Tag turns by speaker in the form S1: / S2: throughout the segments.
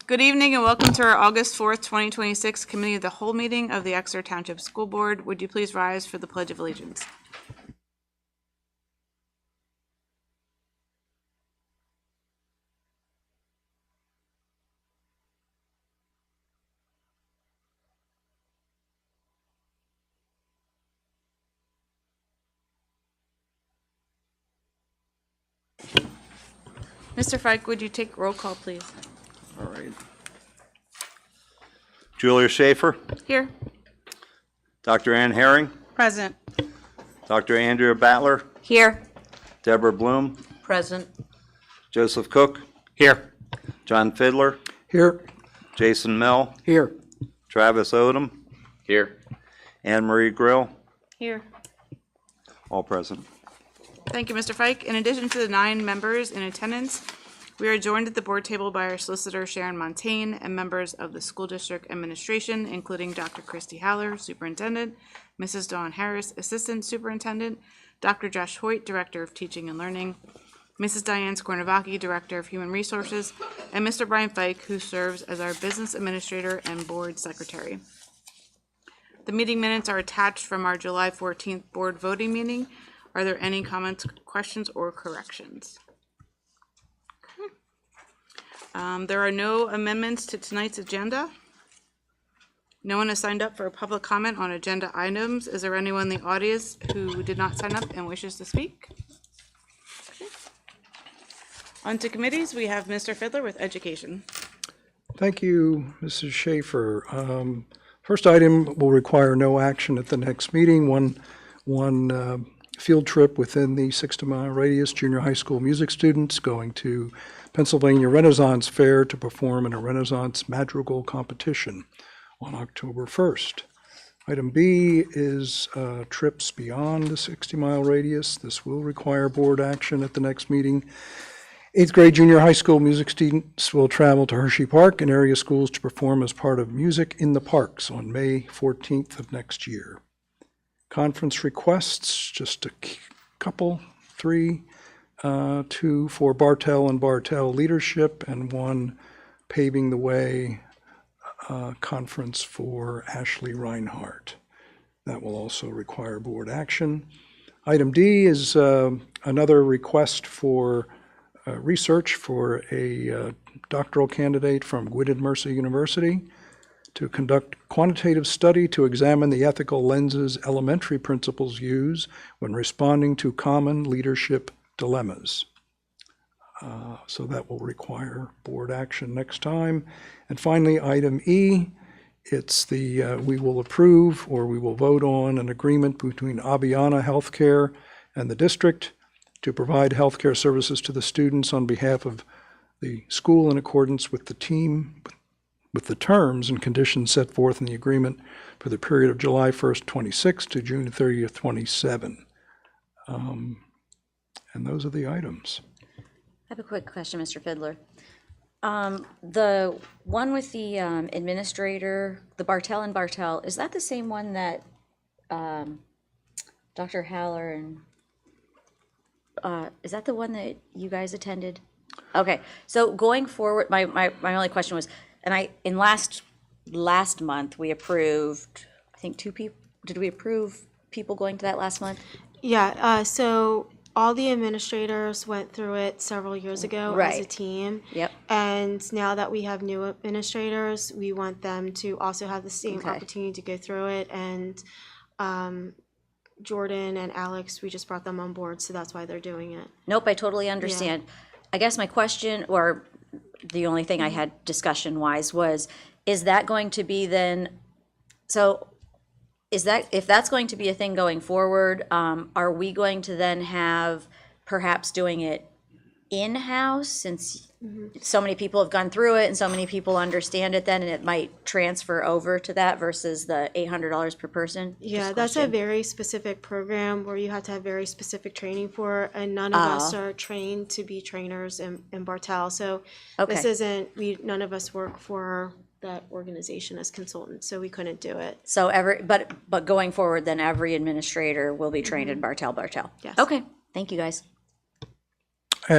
S1: Good evening and welcome to our August 4th, 2026 Committee of the Whole meeting of the Exeter Township School Board. Would you please rise for the Pledge of Allegiance? Mr. Fike, would you take roll call, please?
S2: All right. Julia Schaefer,
S1: Here.
S2: Dr. Ann Herring,
S1: Present.
S2: Dr. Andrea Battler,
S1: Here.
S2: Deborah Bloom,
S1: Present.
S2: Joseph Cook,
S3: Here.
S2: John Fiddler,
S3: Here.
S2: Jason Mill,
S3: Here.
S2: Travis Odom,
S3: Here.
S2: Anne Marie Grill,
S1: Here.
S2: all present.
S1: Thank you, Mr. Fike. In addition to the 9 members in attendance, we are joined at the board table by our solicitor, Sharon Montaigne, and members of the school district administration, including Dr. Christy Haller, superintendent, Mrs. Dawn Harris, assistant superintendent, Dr. Josh Hoyt, director of teaching and learning, Mrs. Diane Skornavaki, director of human resources, and Mr. Brian Fike, who serves as our business administrator and board secretary. The meeting minutes are attached from our July 14th board voting meeting. Are there any comments, questions, or corrections? There are no amendments to tonight's agenda. No one has signed up for a public comment on agenda items. Is there anyone in the audience who did not sign up and wishes to speak? Okay. On to committees, we have Mr. Fiddler with education.
S3: Thank you, Mrs. Schaefer. First item will require no action at the next meeting. One field trip within the 60-mile radius, junior high school music students going to Pennsylvania Renaissance Fair to perform in a Renaissance madrigal competition on October 1st. Item B is trips beyond the 60-mile radius. This will require board action at the next meeting. 8th grade junior high school music students will travel to Hershey Park and area schools to perform as part of Music in the Parks on May 14th of next year. Conference requests, just a couple, 3, 2 for Bartell and Bartell leadership, and 1 paving the way conference for Ashley Reinhardt. That will also require board action. Item D is another request for research for a doctoral candidate from Gwynedd Mercer University to conduct quantitative study to examine the ethical lenses elementary principals use when responding to common leadership dilemmas. So that will require board action next time. And finally, item E, it's we will approve or we will vote on an agreement between Aviana Healthcare and the district to provide healthcare services to the students on behalf of the school in accordance with with the terms and conditions set forth in the agreement for the period of July 1st, 26 to June 30th, 27. And those are the items.
S4: I have a quick question, Mr. Fiddler. The one with the administrator, the Bartell and Bartell, is that the same one that Dr. Haller and, is that the one that you guys attended? Okay, so going forward, my only question was, in last month, we approved, I think 2 people, did we approve people going to that last month?
S5: Yeah, so all the administrators went through it several years ago as a
S4: Right.
S5: team.
S4: Yep.
S5: And now that we have new administrators, we want them to also have the same
S4: Okay.
S5: opportunity to go through it. And Jordan and Alex, we just brought them on board, so that's why they're doing it.
S4: Nope, I totally understand. I guess my question, or the only thing I had discussion-wise was, is that going to be then, so if that's going to be a thing going forward, are we going to then have perhaps doing it in-house, since so many people have gone through it and so many people understand it then, and it might transfer over to that versus the $800 per person?
S5: Yeah,
S4: Just
S5: that's a
S4: question.
S5: very specific program where you have to have very specific training for, and none of us are trained to be trainers in Bartell. So this
S4: Okay.
S5: isn't, none of us work for that organization as consultants, so we couldn't do it.
S4: So but going forward, then every administrator will be trained in Bartell.
S5: Yes.
S4: Okay, thank you, guys.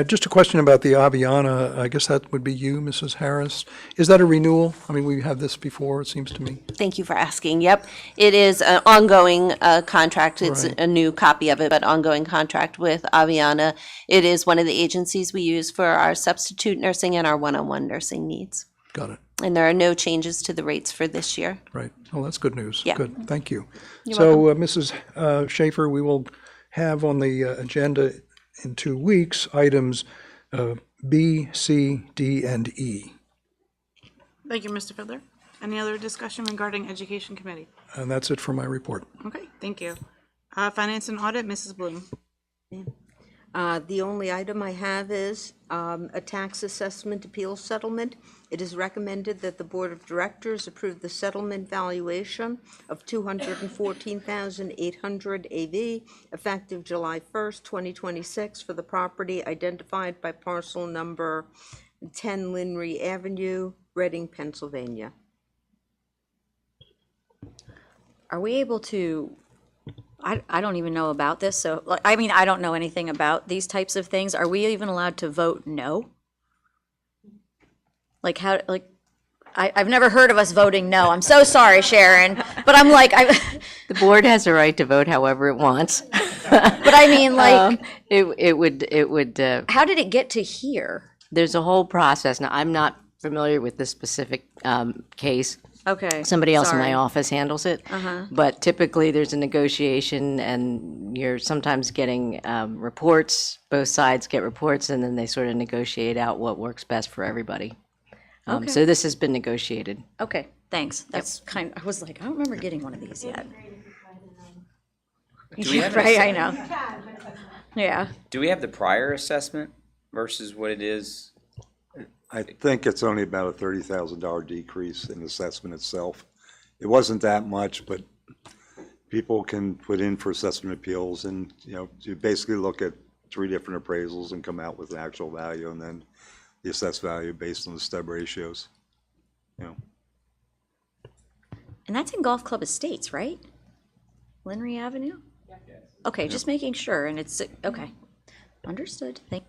S3: Just a question about the Aviana. I guess that would be you, Mrs. Harris. Is that a renewal? I mean, we had this before, it seems to me.
S6: Thank you for asking. Yep, it is an ongoing contract. It's
S3: Right.
S6: a new copy of it, but ongoing contract with Aviana. It is one of the agencies we use for our substitute nursing and our one-on-one nursing needs.
S3: Got it.
S6: And there are no changes to the rates for this year.
S3: Right. Oh, that's good news.
S6: Yeah.
S3: Good. Thank you.
S6: You're
S3: So, Mrs. Schaefer, we will have on the agenda in 2 weeks items B, C, D, and E.
S1: Thank you, Mr. Fiddler. Any other discussion regarding Education Committee?
S3: And that's it for my report.
S1: Okay, thank you. Finance and Audit, Mrs. Bloom.
S7: The only item I have is a tax assessment appeal settlement. It is recommended that the Board of Directors approve the settlement valuation of $214,800 AV effective July 1st, 2026 for the property identified by parcel number 10 Linry Avenue, Reading, Pennsylvania.
S4: Are we able to, I don't even know about this, so, like, I mean, I don't know anything about these types of things. Are we even allowed to vote no? Like, how, like, I've never heard of us voting no. I'm so sorry, Sharon, but I'm like,
S8: The board has a right to vote however it wants.
S4: but I mean, like,
S8: It would,
S4: how did it get to here?
S8: there's a whole process. Now, I'm not familiar with this specific case.
S4: Okay.
S8: Somebody else in my
S4: sorry.
S8: office handles it. But typically, there's a negotiation, and you're sometimes getting reports. Both sides get reports, and then they sort of negotiate out what works best for everybody.
S4: Okay.
S8: So this has been negotiated.
S4: Okay, thanks. That's kind, I was like, I don't remember getting one of these yet.
S9: Do we have an
S4: Right, I
S9: asse-
S4: know. Yeah.
S9: Do we have the prior assessment versus what it is?
S2: I think it's only about a $30,000 decrease in assessment itself. It wasn't that much, but people can put in for assessment appeals and, you basically look at 3 different appraisals and come out with an actual value and then the assessed value based on the stub ratios.
S4: And that's in Golf Club Estates, right? Linry Avenue? Okay, just making sure, and it's, okay. Understood, thank.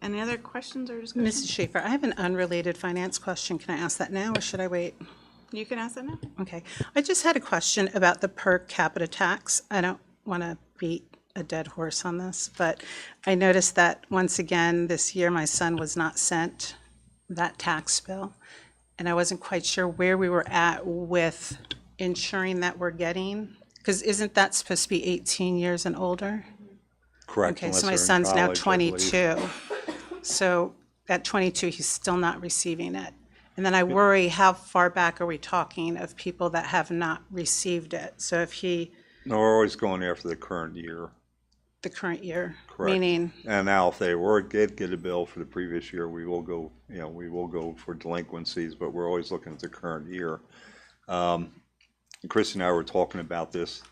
S1: Any other questions or discussion?
S10: Mrs. Schaefer, I have an unrelated finance question. Can I ask that now, or should I wait?
S1: You can ask that now.
S10: Okay. I just had a question about the per capita tax. I don't want to beat a dead horse on this, but I noticed that once again, this year, my son was not sent that tax bill. And I wasn't quite sure where we were at with ensuring that we're getting, because isn't that supposed to be 18 years and older?
S2: Correct.
S10: Okay,
S2: unless
S10: so my
S2: they're in
S10: son's now
S2: college, I believe.
S10: 22. So at 22, he's still not receiving it. And then I worry, how far back are we talking of people that have not received it? So if he,
S2: No, we're always going after the current year.
S10: the current year,
S2: Correct.
S10: meaning,
S2: And now if they were get a bill for the previous year, we will go, we will go for delinquencies, but we're always looking at the current year. Christy and I were talking about this.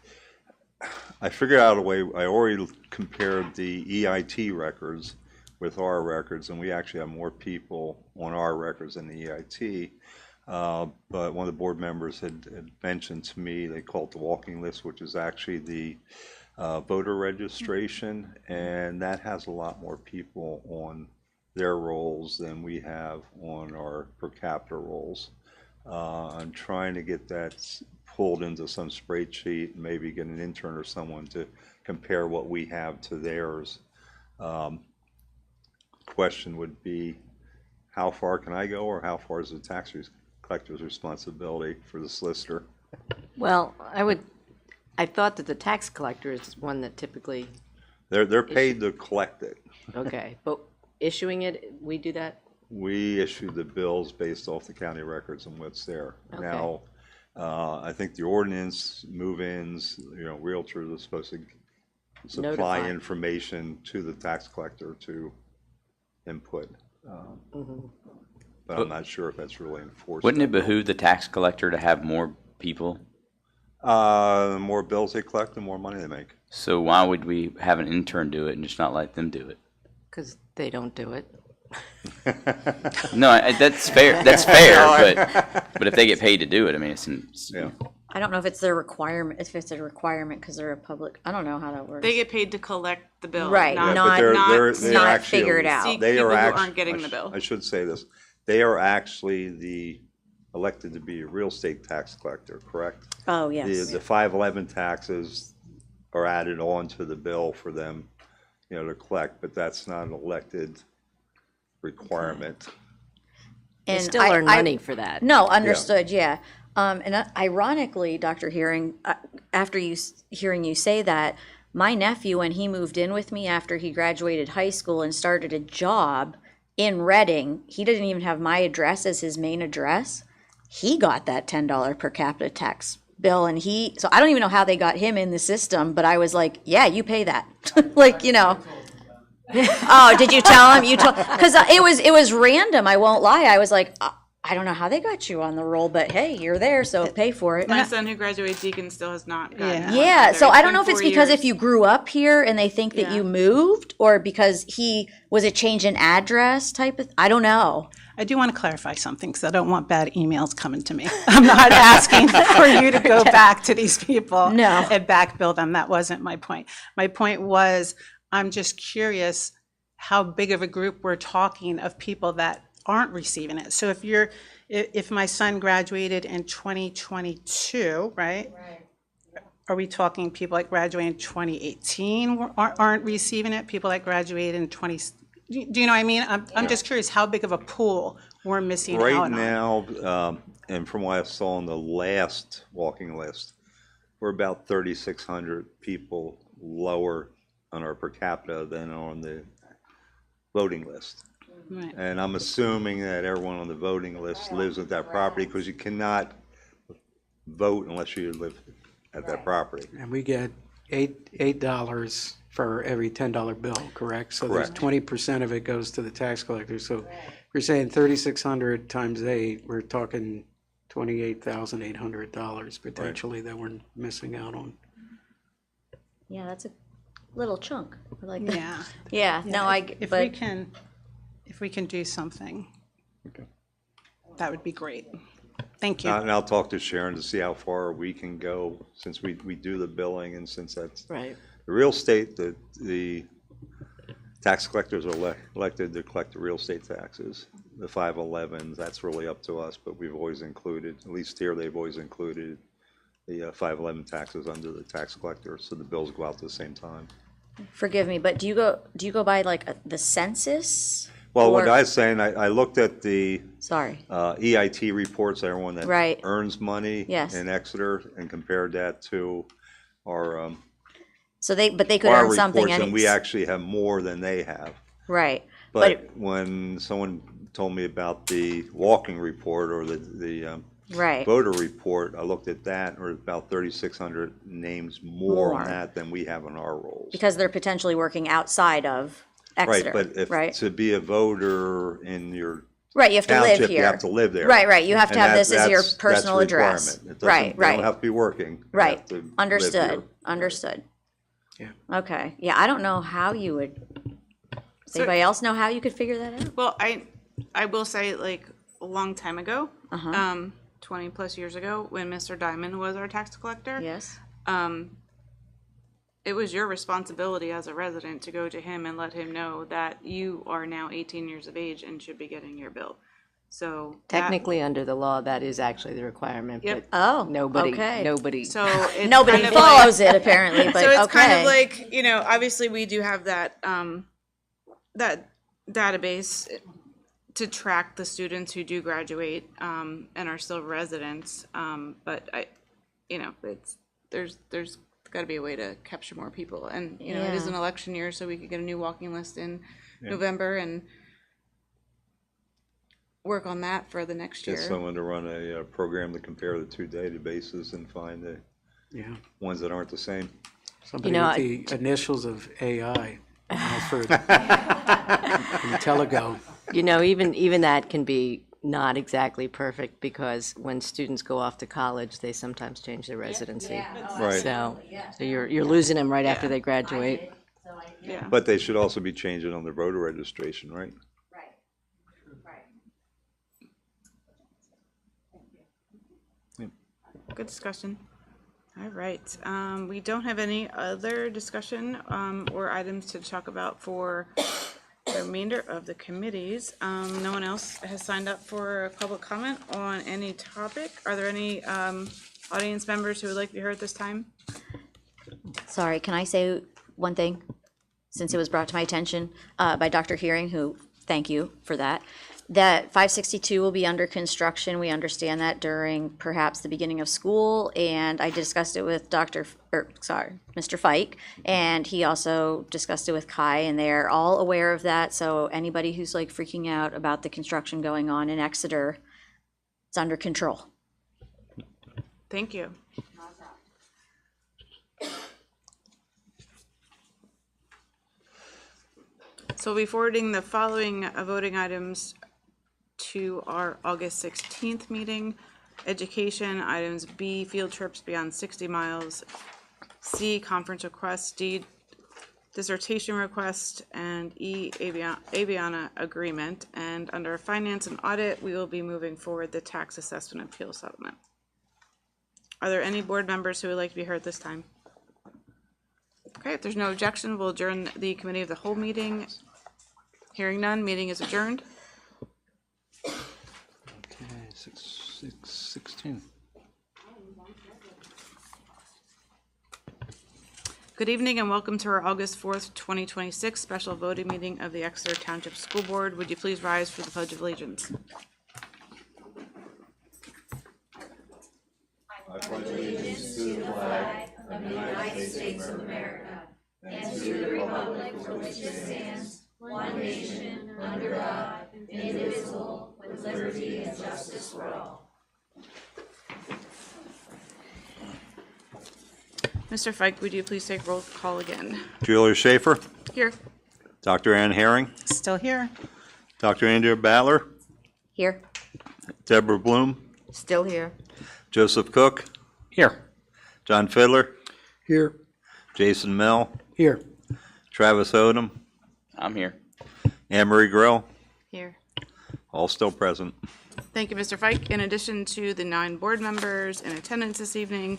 S2: I figured out a way, I already compared the EIT records with our records, and we actually have more people on our records than the EIT. But one of the board members had mentioned to me, they call it the walking list, which is actually the voter registration, and that has a lot more people on their rolls than we have on our per capita rolls. I'm trying to get that pulled into some spreadsheet, maybe get an intern or someone to compare what we have to theirs. Question would be, how far can I go, or how far is the tax collector's responsibility for the solicitor?
S8: Well, I thought that the tax collector is one that typically,
S2: They're paid to collect it.
S8: okay, but issuing it, we do that?
S2: We issue the bills based off the county records and what's there.
S8: Okay.
S2: Now, I think the ordinance, move-ins, realtors are supposed to supply
S8: Notify.
S2: information to the tax collector to input. But I'm not sure if that's really enforced.
S9: Wouldn't it behoove the tax collector to have more people?
S2: The more bills they collect, the more money they make.
S9: So why would we have an intern do it and just not let them do it?
S8: Because they don't do it.
S9: No, that's fair. That's fair. But if they get paid to do it, I mean, it's
S2: Yeah.
S4: I don't know if it's their requirement, if it's a requirement because they're a public, I don't know how that works.
S1: They get paid to collect the bill.
S4: Right,
S1: Not,
S4: not-
S2: they're
S4: not
S2: actually-
S4: figured out.
S1: seek
S2: They
S1: people
S2: are
S1: who
S2: actually,
S1: aren't getting the bill.
S2: I should say this, they are actually elected to be a real estate tax collector, correct?
S4: Oh, yes.
S2: The 511 taxes are added on to the bill for them, to collect, but that's not an elected requirement.
S8: They
S4: And
S8: still earn money for that.
S4: No, understood, yeah. And ironically, Dr. Hearing, after hearing you say that, my nephew, when he moved in with me after he graduated high school and started a job in Reading, he didn't even have my address as his main address. He got that $10 per capita tax bill, and so I don't even know how they got him in the system, but I was like, yeah, you pay that. Oh, did you tell him? Because it was random, I won't lie. I was like, I don't know how they got you on the roll, but hey, you're there, so pay for it.
S1: My son who graduated Deacon still has not gotten one
S4: Yeah,
S1: either.
S4: so
S1: It's
S4: I don't
S1: been
S4: know if it's
S1: 4
S4: because
S1: years.
S4: if you grew up here and they think that
S1: Yeah.
S4: you moved, or because was it change in address type of, I don't know.
S10: I do want to clarify something because I don't want bad emails coming to me. I'm not asking for you to go back to these people
S4: No.
S10: and back bill them. That wasn't my point. My point was, I'm just curious how big of a group we're talking of people that aren't receiving it. So if my son graduated in 2022, right? Are we talking people that graduated in 2018 aren't receiving it? People that graduated in do you know what I mean? I'm just curious how big of a pool we're missing out
S2: Right
S10: on.
S2: now, and from what I saw on the last walking list, we're about 3,600 people lower on our per capita than on the voting list.
S10: Right.
S2: And I'm assuming that everyone on the voting list lives at that property because you cannot vote unless you live at that property.
S11: And we get $8 for every $10 bill, correct? So there's
S2: Correct.
S11: 20% of it goes to the tax collector. So if you're saying 3,600 times 8, we're talking $28,800 potentially that we're missing out on.
S4: Yeah, that's a little chunk. I like that.
S10: Yeah.
S4: Yeah, no,
S10: If we can do something, that would be great. Thank you.
S2: And I'll talk to Sharon to see how far we can go since we do the billing and since that's
S8: Right.
S2: the real estate, the tax collectors are elected to collect the real estate taxes. The 511s, that's really up to us, but we've always included, at least here, they've always included the 511 taxes under the tax collector, so the bills go out at the same time.
S4: forgive me, but do you go by like the census?
S2: Well, what
S4: Or-
S2: I was saying, I looked at the
S4: Sorry.
S2: EIT reports, everyone that
S4: Right.
S2: earns money
S4: Yes.
S2: in Exeter, and compared that to our
S4: So they could
S2: our
S4: earn something
S2: reports, and we
S4: it's-
S2: actually have more than they have.
S4: Right.
S2: But when someone told me about the walking report or the
S4: Right.
S2: voter report, I looked at that, or about 3,600 names more
S4: More.
S2: on that than we have on our rolls.
S4: Because they're potentially working outside of Exeter,
S2: Right, but
S4: right?
S2: to be a voter in your
S4: Right, you have to live
S2: township,
S4: here.
S2: you have to live there.
S4: Right, you have to
S2: And
S4: have this as your
S2: that's
S4: personal
S2: a
S4: address.
S2: requirement. It doesn't-
S4: Right,
S2: They
S4: right.
S2: don't have to be working. They
S4: Right,
S2: have to live
S4: understood,
S2: here.
S4: understood.
S11: Yeah.
S4: Okay, yeah, I don't know how you would, does anybody else know how you could figure that out?
S1: Well, I will say, like, a long time ago,
S4: Uh-huh.
S1: 20 plus years ago, when Mr. Diamond was our tax collector,
S4: Yes?
S1: it was your responsibility as a resident to go to him and let him know that you are now 18 years of age and should be getting your bill. So that-
S8: Technically, under the law, that is actually the requirement,
S1: Yep.
S8: but
S4: Oh,
S8: nobody.
S1: so it's
S4: Nobody
S1: kind of like-
S4: follows it apparently, but
S1: so it's kind of
S4: okay.
S1: like, obviously we do have that that database to track the students who do graduate and are still residents. But there's got to be a way to capture more people, and it is
S4: Yeah.
S1: an election year, so we could get a new walking list in November and work on that for the next year.
S2: Get someone to run a program to compare the two databases and find the
S11: Yeah.
S2: ones that aren't the same.
S11: Somebody
S8: know,
S11: with the initials of AI, Alfred, Intellego.
S8: Even that can be not exactly perfect because when students go off to college, they sometimes change their residency.
S2: Right.
S8: So you're losing them right after they graduate.
S1: Yeah.
S2: But they should also be changing on their voter registration, right?
S1: good discussion. All right, we don't have any other discussion or items to talk about for the remainder of the committees. No one else has signed up for a public comment on any topic. Are there any audience members who would like to be heard this time?
S4: Sorry, can I say one thing? Since it was brought to my attention by Dr. Hearing, who, thank you for that. That 562 will be under construction. We understand that during perhaps the beginning of school, and I discussed it with Mr. Fike, and he also discussed it with Kai, and they're all aware of that. So anybody who's like freaking out about the construction going on in Exeter, it's under control.
S1: Thank you. So we'll be forwarding the following voting items to our August 16th meeting. Education, items B, field trips beyond 60 miles, C, conference requests, D, dissertation request, and E, Aviana agreement. And under finance and audit, we will be moving forward the tax assessment appeal settlement. Are there any board members who would like to be heard this time? Okay, if there's no objection, we'll adjourn the committee of the whole meeting. Hearing none, meeting is adjourned.
S2: Okay, 6:16.
S1: Good evening and welcome to our August 4th, 2026 special voting meeting of the Exeter Township School Board. Would you please rise for the Pledge of Allegiance?
S2: I pledge allegiance to the flag of the United States of America and to the republic for which it stands, one nation, under God, indivisible, with liberty and justice for all.
S1: Mr. Fike, would you please take roll call again?
S2: Julia Schaefer,
S1: Here.
S2: Dr. Ann Herring,
S10: Still here?
S2: Dr. Andrea Battler,
S4: Here.
S2: Deborah Bloom,
S7: Still here.
S2: Joseph Cook,
S11: Here.
S2: John Fiddler,
S3: Here.
S2: Jason Mill,
S11: Here.
S2: Travis Odom,
S9: I'm here.
S2: Anne Marie Grill,
S1: Here.
S2: all still present.
S1: Thank you, Mr. Fike. In addition to the 9 board members in attendance this evening,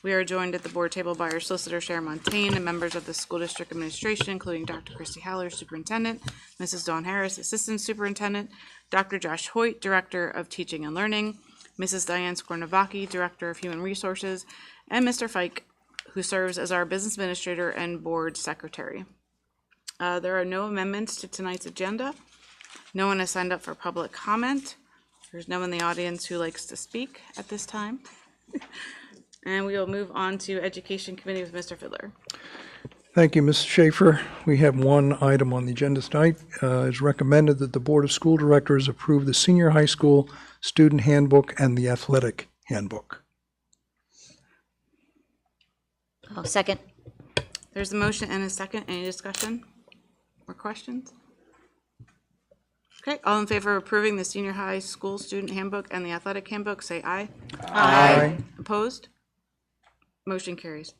S1: we are joined at the board table by our solicitor, Sharon Montaigne, and members of the school district administration, including Dr. Christy Haller, superintendent, Mrs. Dawn Harris, assistant superintendent, Dr. Josh Hoyt, director of teaching and learning, Mrs. Diane Skornovaki, director of human resources, and Mr. Fike, who serves as our business administrator and board secretary. There are no amendments to tonight's agenda. No one has signed up for public comment. There's no one in the audience who likes to speak at this time. And we will move on to Education Committee with Mr. Fiddler.
S3: Thank you, Mrs. Schaefer. We have one item on the agenda tonight. It's recommended that the Board of School Directors approve the senior high school student handbook and the athletic handbook.
S4: Oh, second.
S1: There's a motion and a second. Any discussion or questions? Okay, all in favor of approving the senior high school student handbook and the athletic handbook, say aye.
S3: Aye.
S1: Opposed? Motion carries.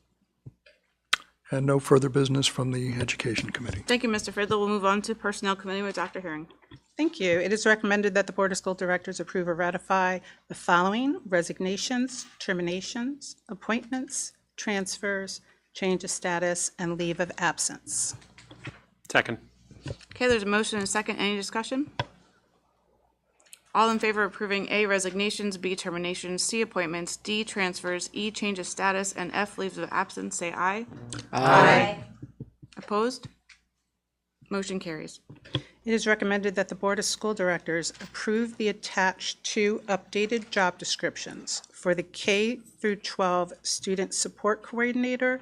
S3: And no further business from the Education Committee.
S1: Thank you, Mr. Fiddler. We'll move on to Personnel Committee with Dr. Herring.
S10: Thank you. It is recommended that the Board of School Directors approve or ratify the following resignations, terminations, appointments, transfers, change of status, and leave of absence.
S11: Second.
S1: Okay, there's a motion and a second. Any discussion? All in favor of approving A, resignations, B, terminations, C, appointments, D, transfers, E, change of status, and F, leaves of absence, say aye.
S4: Aye.
S1: Opposed? Motion carries.
S10: It is recommended that the Board of School Directors approve the attached 2 updated job descriptions for the K through 12 Student Support Coordinator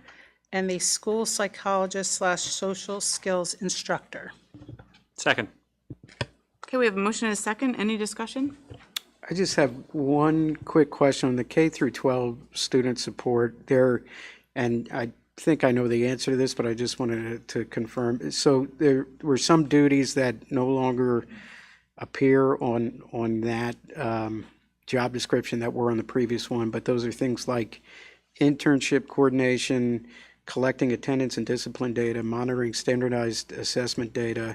S10: and the School Psychologist/Social Skills Instructor.
S11: Second.
S1: Okay, we have a motion and a second. Any discussion?
S11: I just have one quick question on the K through 12 student support there, and I think I know the answer to this, but I just wanted to confirm. So there were some duties that no longer appear on that job description that were on the previous one, but those are things like internship coordination, collecting attendance and discipline data, monitoring standardized assessment data,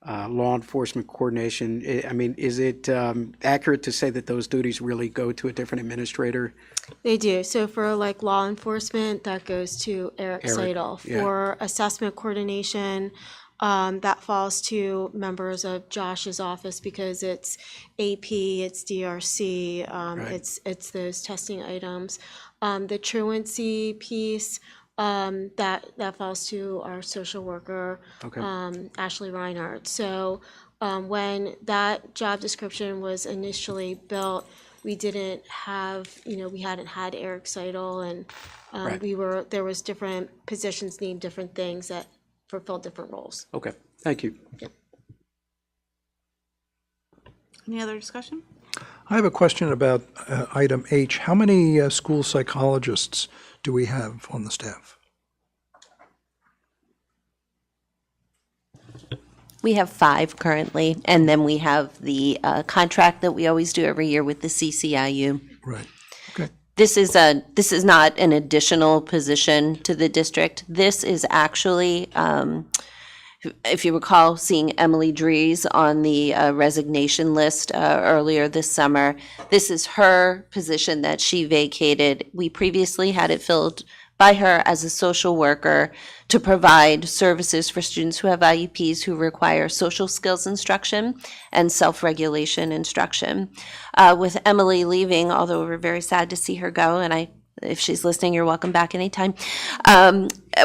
S11: law enforcement coordination. I mean, is it accurate to say that those duties really go to a different administrator?
S5: They do. So for like law enforcement, that goes to Eric Seidel.
S11: yeah.
S5: For assessment coordination, that falls to members of Josh's office because it's AP, it's DRC, it's those testing items. The truancy piece, that falls to our social worker, Ashley Reinhardt. So when that job description was initially built, we didn't have, we hadn't had Eric Seidel, and there was different positions named different things that fulfilled different roles.
S11: Okay, thank you.
S1: Any other discussion?
S3: I have a question about item H. How many school psychologists do we have on the staff?
S6: We have 5 currently, and then we have the contract that we always do every year with the CCIU.
S3: Right. Okay.
S6: This is not an additional position to the district. This is actually, if you recall, seeing Emily Dries on the resignation list earlier this summer. This is her position that she vacated. We previously had it filled by her as a social worker to provide services for students who have IEPs who require social skills instruction and self-regulation instruction. With Emily leaving, although we're very sad to see her go, and if she's listening, you're welcome back anytime.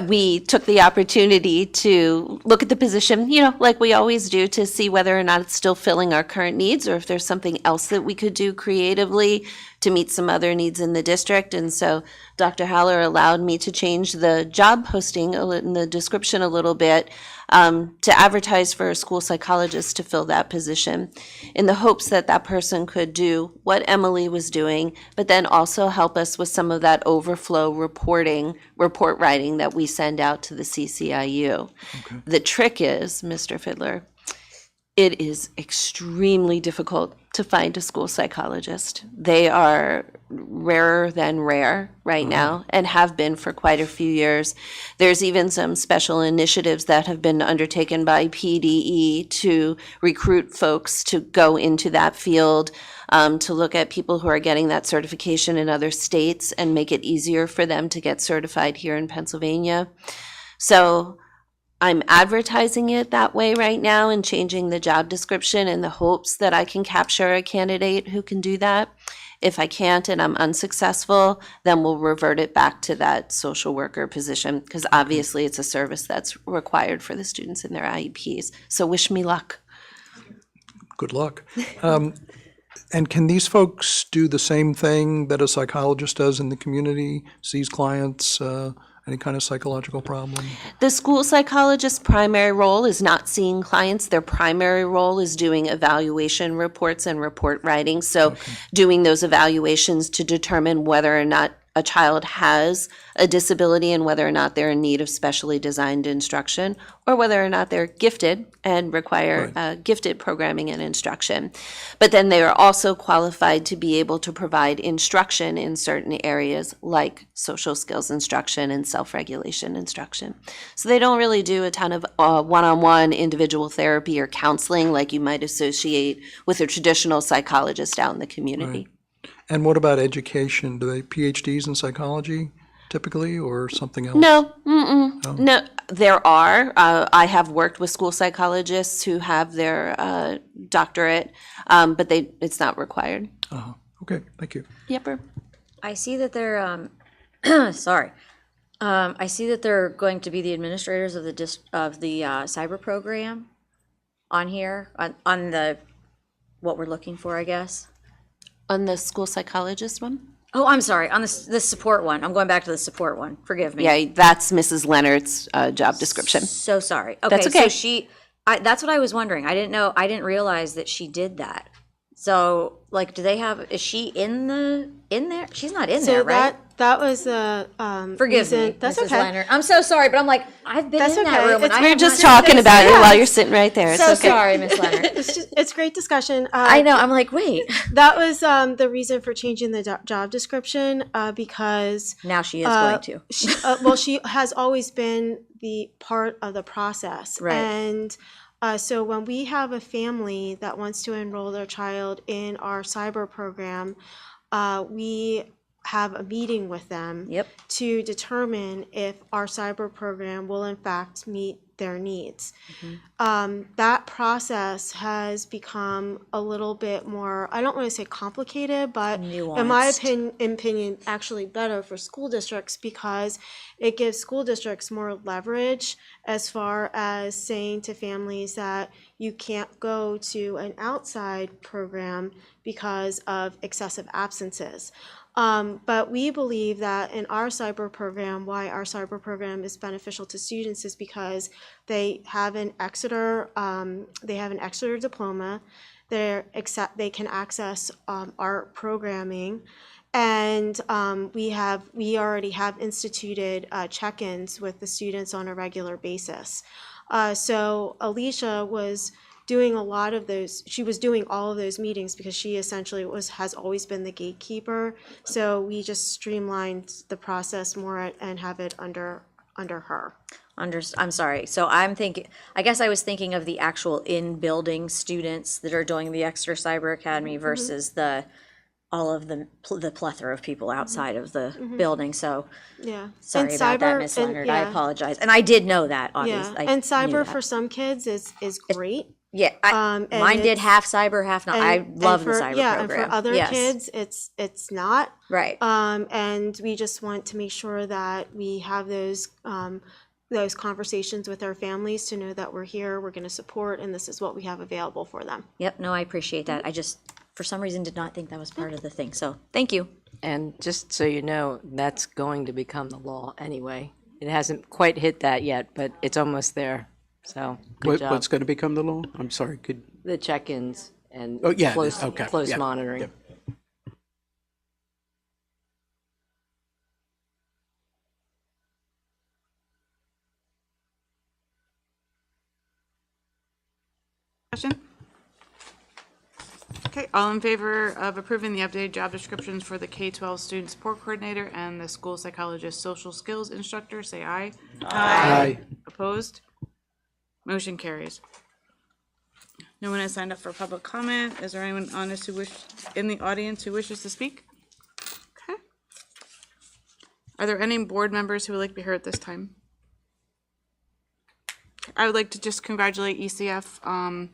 S6: We took the opportunity to look at the position, like we always do, to see whether or not it's still filling our current needs or if there's something else that we could do creatively to meet some other needs in the district. And so Dr. Haller allowed me to change the job posting in the description a little bit to advertise for a school psychologist to fill that position in the hopes that that person could do what Emily was doing, but then also help us with some of that overflow report writing that we send out to the CCIU. Okay. The trick is, Mr. Fiddler, it is extremely difficult to find a school psychologist. They are rarer than rare right now and have been for quite a few years. There's even some special initiatives that have been undertaken by PDE to recruit folks to go into that field, to look at people who are getting that certification in other states and make it easier for them to get certified here in Pennsylvania. So I'm advertising it that way right now and changing the job description in the hopes that I can capture a candidate who can do that. If I can't and I'm unsuccessful, then we'll revert it back to that social worker position, because obviously it's a service that's required for the students in their IEPs. So wish me luck.
S3: Good luck. And can these folks do the same thing that a psychologist does in the community, sees clients, any kind of psychological problem?
S6: The school psychologist's primary role is not seeing clients. Their primary role is doing evaluation reports and report writing. So doing those evaluations to determine whether or not a child has a disability and whether or not they're in need of specially designed instruction, or whether or not they're gifted and require gifted programming and instruction. But then they are also qualified to be able to provide instruction in certain areas like social skills instruction and self-regulation instruction. So they don't really do a ton of one-on-one individual therapy or counseling like you might associate with a traditional psychologist out in the community.
S3: Right. And what about education? Do they PhDs in psychology typically, or something else?
S6: No, no. There are. I have worked with school psychologists who have their doctorate, but it's not required.
S3: Okay, thank you.
S6: Yepper.
S4: I see that they're, sorry. I see that they're going to be the administrators of the cyber program on here, on the, what we're looking for, I guess.
S6: On the school psychologist one?
S4: Oh, I'm sorry, on the support one. I'm going back to the support one. Forgive me.
S6: Yeah, that's Mrs. Leonard's job description.
S4: So sorry. Okay,
S6: That's okay.
S4: So that's what I was wondering. I didn't realize that she did that. So, like, is she in there? She's not in there, right?
S5: That was the
S4: Forgive
S5: reason.
S4: me,
S5: That's
S4: Mrs.
S5: okay.
S4: Leonard. I'm so sorry, but I'm like, I've been
S5: That's
S4: in that
S5: okay.
S4: room. And
S5: It's-
S4: I
S6: We're
S4: have
S6: just
S4: not-
S6: talking about you while you're sitting right there. It's
S4: So
S6: okay.
S4: sorry, Miss Leonard.
S5: It's great discussion.
S4: I know. I'm like, wait.
S5: That was the reason for changing the job description because
S4: Now she is going to.
S5: she has always been the part of the process,
S4: Right.
S5: and So when we have a family that wants to enroll their child in our cyber program, we have a meeting with them
S4: Yep.
S5: to determine if our cyber program will in fact meet their needs. That process has become a little bit more, I don't want to say complicated, but in my opinion, actually better for school districts because it gives school districts more leverage as far as saying to families that you can't go to an outside program because of excessive absences. But we believe that in our cyber program, why our cyber program is beneficial to students is because they have an Exeter diploma. They can access art programming, and we already have instituted check-ins with the students on a regular basis. So Alicia was doing a lot of those. She was doing all of those meetings because she essentially has always been the gatekeeper. So we just streamlined the process more and have it under her.
S4: I'm sorry. So I guess I was thinking of the actual in-building students that are doing the Exeter Cyber Academy versus all of the plethora of people outside of the building. So
S5: Yeah.
S4: sorry
S5: And
S4: about that,
S5: cyber-
S4: Ms.
S5: and-
S4: Leonard.
S5: yeah.
S4: I apologize. And I did know that,
S5: Yeah,
S4: obviously. I
S5: and
S4: knew
S5: cyber
S4: that.
S5: for some kids is great.
S4: Yeah,
S5: and
S4: mine did
S5: it's-
S4: half cyber, half not. I love the cyber
S5: yeah,
S4: program.
S5: and for other
S4: Yes.
S5: kids, it's not.
S4: Right.
S5: And we just want to make sure that we have those conversations with our families to know that we're here, we're going to support, and this is what we have available for them.
S4: Yep, no, I appreciate that. I just, for some reason, did not think that was part of the thing. So thank you.
S8: And just so you know, that's going to become the law anyway. It hasn't quite hit that yet, but it's almost there. So good job.
S11: What's going to become the law? I'm sorry, could,
S8: The check-ins and
S11: oh, yeah,
S8: close,
S11: okay,
S8: close
S11: yeah,
S8: monitoring.
S11: yep.
S1: Question? Okay, all in favor of approving the updated job descriptions for the K-12 student support coordinator and the school psychologist social skills instructor, say aye.
S11: Aye.
S1: Opposed? Motion carries. No one has signed up for public comment. Is there anyone in the audience who wishes to speak? Okay. Are there any board members who would like to be heard at this time? I would like to just congratulate ECF on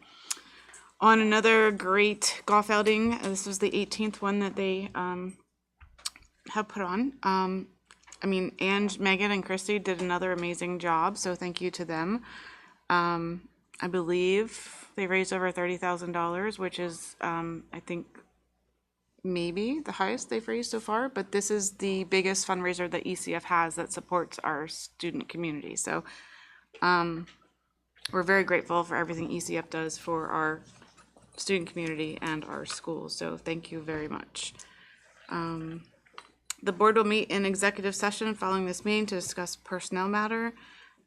S1: another great golf outing. This was the 18th one that they have put on. I mean, Ange, Megan, and Christy did another amazing job, so thank you to them. I believe they raised over $30,000, which is, I think, maybe the highest they've raised so far, but this is the biggest fundraiser that ECF has that supports our student community. So we're very grateful for everything ECF does for our student community and our schools, so thank you very much. The board will meet in executive session following this meeting to discuss personnel matter.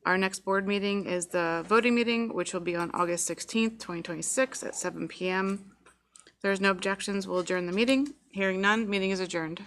S1: Our next board meeting is the voting meeting, which will be on August 16th, 2026 at 7 p.m. If there's no objections, we'll adjourn the meeting. Hearing none, meeting is adjourned.